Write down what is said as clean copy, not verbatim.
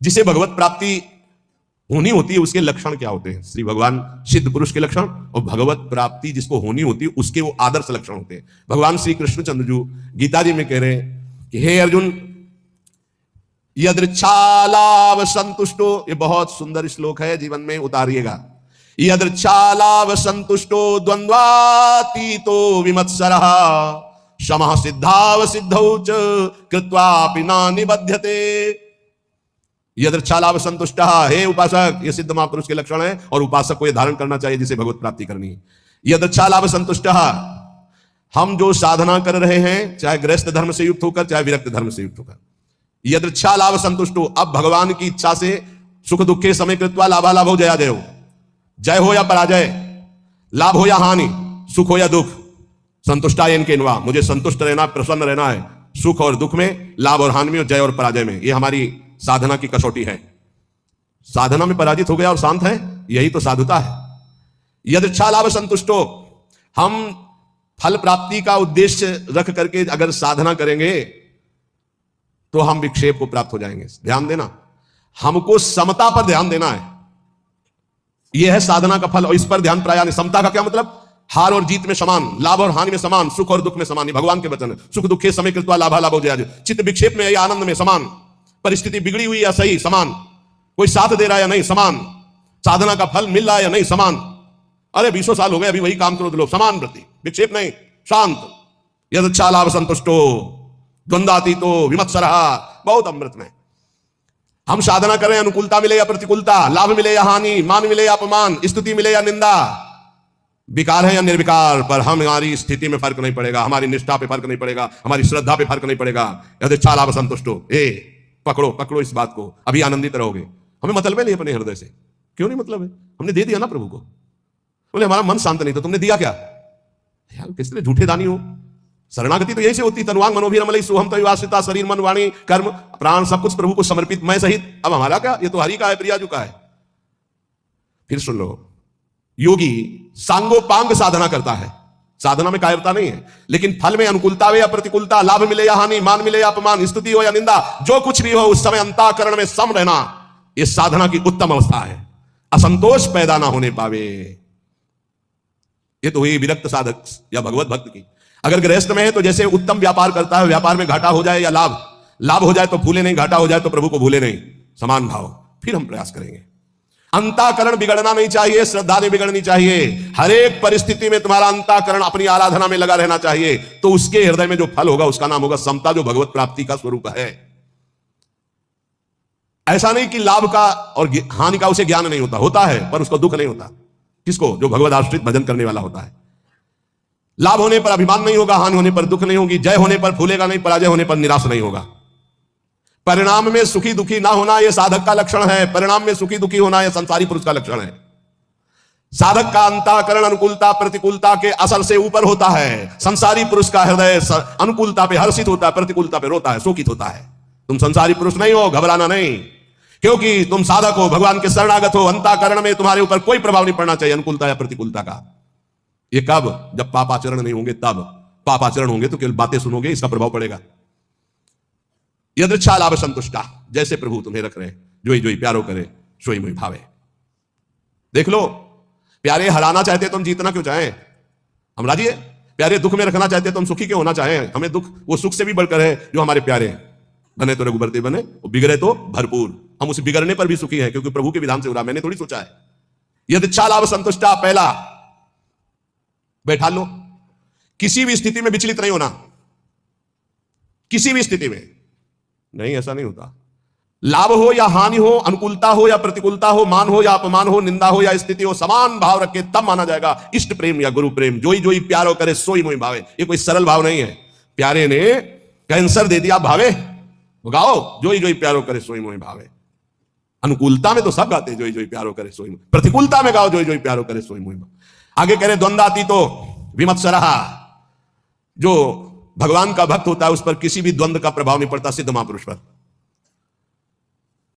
जिसे भगवत प्राप्ति होनी होती है उसके लक्षण क्या होते हैं? श्री भगवान सिद्ध पुरुष के लक्षण और भगवत प्राप्ति जिसको होनी होती है उसके वो आदर्श लक्षण होते हैं। भगवान श्री कृष्णचंद्र जी गीता जी में कह रहे हैं कि हे अर्जुन, यदृच्छालाव संतुष्टो, ये बहुत सुंदर श्लोक है, जीवन में उतारिएगा। यदृच्छालाव संतुष्टो द्वंद्वातीतो विमत्सरः समः सिद्धाव सिद्धौ च कृत्वापि न निबध्यते। यदृच्छालाभ संतुष्ट, हे उपासक, ये सिद्ध महापुरुष के लक्षण है और उपासक को ये धारण करना चाहिए जिसे भगवत प्राप्ति करनी है। यदृच्छालाभ संतुष्ट, हम जो साधना कर रहे हैं चाहे गृहस्थ धर्म से युक्त होकर चाहे विरक्त धर्म से युक्त होकर, यदृच्छालाभ संतुष्टो, अब भगवान की इच्छा से सुख दुखे समय कृत्वा लाभालाभ हो जया जय, जय हो या पराजय, लाभ हो या हानि, सुख हो या दुख, संतुष्टायन के नवा, मुझे संतुष्ट रहना, प्रसन्न रहना है सुख और दुख में, लाभ और हानि में, जय और पराजय में। ये हमारी साधना की कसौटी है। साधना में पराजित हो गया और शांत है, यही तो साधुता है। यदृच्छालाभ संतुष्टो, हम फल प्राप्ति का उद्देश्य रख करके अगर साधना करेंगे तो हम विक्षेप को प्राप्त हो जाएंगे। ध्यान देना, हमको समता पर ध्यान देना है, यह है साधना का फल। और इस पर ध्यान प्राय नहीं। समता का क्या मतलब? हार और जीत में समान, लाभ और हानि में समान, सुख और दुख में समान। भगवान के वचन है, सुख दुखे समय कृत्वा लाभालाभ हो जय, चित्त विक्षेप में या आनंद में समान, परिस्थिति बिगड़ी हुई या सही समान, कोई साथ दे रहा है या नहीं समान, साधना का फल मिल रहा है या नहीं समान। अरे 20 साल हो गए अभी वही काम करो, लो समान प्रति, विक्षेप नहीं, शांत। यदृच्छालाभ संतुष्टो द्वंद्वातीतो विमत्सरः, बहुत अमृत में हम साधना करें, अनुकूलता मिले या प्रतिकूलता, लाभ मिले या हानि, मान मिले या अपमान, स्तुति मिले या निंदा, विकार है या निर्विकार, पर हमारी स्थिति में फर्क नहीं पड़ेगा, हमारी निष्ठा पे फर्क नहीं पड़ेगा, हमारी श्रद्धा पे फर्क नहीं पड़ेगा। यदृच्छालाभ संतुष्टो, पकड़ो पकड़ो इस बात को, अभी आनंदित रहोगे। हमें मतलब है नहीं अपने हृदय से, क्यों नहीं मतलब है? हमने दे दिया ना प्रभु को। बोले हमारा मन शांत नहीं, तो तुमने दिया क्या यार? किस तरह झूठे दानी हो। शरणागति तो यही से होती, तनुवांग मनोभीरमलई सोहम तविवासिता, शरीर मन वाणी कर्म प्राण सब कुछ प्रभु को समर्पित, मैं सहित। अब हमारा क्या, ये तो हरि का है, प्रियाजू का है। फिर सुन लो, योगी सांगोपांग साधना करता है, साधना में कायरता नहीं है, लेकिन फल में अनुकूलता हो या प्रतिकूलता, लाभ मिले या हानि, मान मिले या अपमान, स्तुति हो या निंदा, जो कुछ भी हो उस समय अंतःकरण में सम रहना, यह साधना की उत्तम अवस्था है। असंतोष पैदा ना होने पावे, ये तो हुई विरक्त साधक या भगवत भक्त की। अगर गृहस्थ में है तो जैसे उत्तम व्यापार करता है, व्यापार में घाटा हो जाए या लाभ हो जाए तो भूले नहीं, घाटा हो जाए तो प्रभु को भूले नहीं, समान भाव। फिर हम प्रयास करेंगे। अंतःकरण बिगड़ना नहीं चाहिए, श्रद्धा नहीं बिगड़नी चाहिए। हर एक परिस्थिति में तुम्हारा अंतःकरण अपनी आराधना में लगा रहना चाहिए, तो उसके हृदय में जो फल होगा उसका नाम होगा समता, जो भगवत प्राप्ति का स्वरूप है। ऐसा नहीं कि लाभ का और हानि का उसे ज्ञान नहीं होता, होता है पर उसको दुख नहीं होता। किसको? जो भगवत आश्रित भजन करने वाला होता है। लाभ होने पर अभिमान नहीं होगा, हानि होने पर दुख नहीं होगी, जय होने पर फूलेगा नहीं, पराजय होने पर निराश नहीं होगा। परिणाम में सुखी दुखी ना होना यह साधक का लक्षण है, परिणाम में सुखी दुखी होना यह संसारी पुरुष का लक्षण है। साधक का अंतःकरण अनुकूलता प्रतिकूलता के असर से ऊपर होता है। संसारी पुरुष का हृदय अनुकूलता पे हर्षित होता है, प्रतिकूलता पे रोता है, शोकित होता है। तुम संसारी पुरुष नहीं हो, घबराना नहीं, क्योंकि तुम साधक हो, भगवान के शरणागत हो। अंतःकरण में तुम्हारे ऊपर कोई प्रभाव नहीं पड़ना चाहिए अनुकूलता या प्रतिकूलता का। ये कब? जब पापाचरण नहीं होंगे तब। पापाचरण होंगे तो केवल बातें सुनोगे, इसका प्रभाव पड़ेगा। यदृच्छालाभ संतुष्टा, जैसे प्रभु तुम्हें रख रहे हैं, जोई जोई प्यारो करे सोई मोहि भावे। देख लो, प्यारे हराना चाहते तो हम जीतना क्यों चाहें? हम राजी है। प्यारे दुख में रखना चाहते तो हम सुखी क्यों होना चाहें? हमें दुख वो सुख से भी बढ़कर है जो हमारे प्यारे हैं। बने तो रघुबरते बने, वो बिगड़े तो भरपूर। हम उस बिगड़ने पर भी सुखी हैं, क्योंकि प्रभु के विधान से उड़ा, मैंने थोड़ी सोचा है। यदृच्छालाभ संतुष्टा, पहला बैठा लो, किसी भी स्थिति में विचलित नहीं होना, किसी भी स्थिति में नहीं, ऐसा नहीं होता। लाभ हो या हानि हो, अनुकूलता हो या प्रतिकूलता हो, मान हो या अपमान हो, निंदा हो या स्थिति हो, समान भाव रख के तब माना जाएगा इष्ट प्रेम या गुरु प्रेम। जोई जोई प्यारो करे सोई मोहि भावे। ये कोई सरल भाव नहीं है। प्यारे ने कैंसर दे दिया, भावे गाओ जोई जोई प्यारो करे सोई मोहि भावे। अनुकूलता में तो सब गाते जोई जोई प्यारो करे सोई, प्रतिकूलता में गाओ जोई जोई प्यारो करे सोई मोहि भावे। आगे कह रहे द्वंद्वातीतो विमत्सरः, जो भगवान का भक्त होता है उस पर किसी भी द्वंद्व का प्रभाव नहीं पड़ता, सिद्ध महापुरुष पर।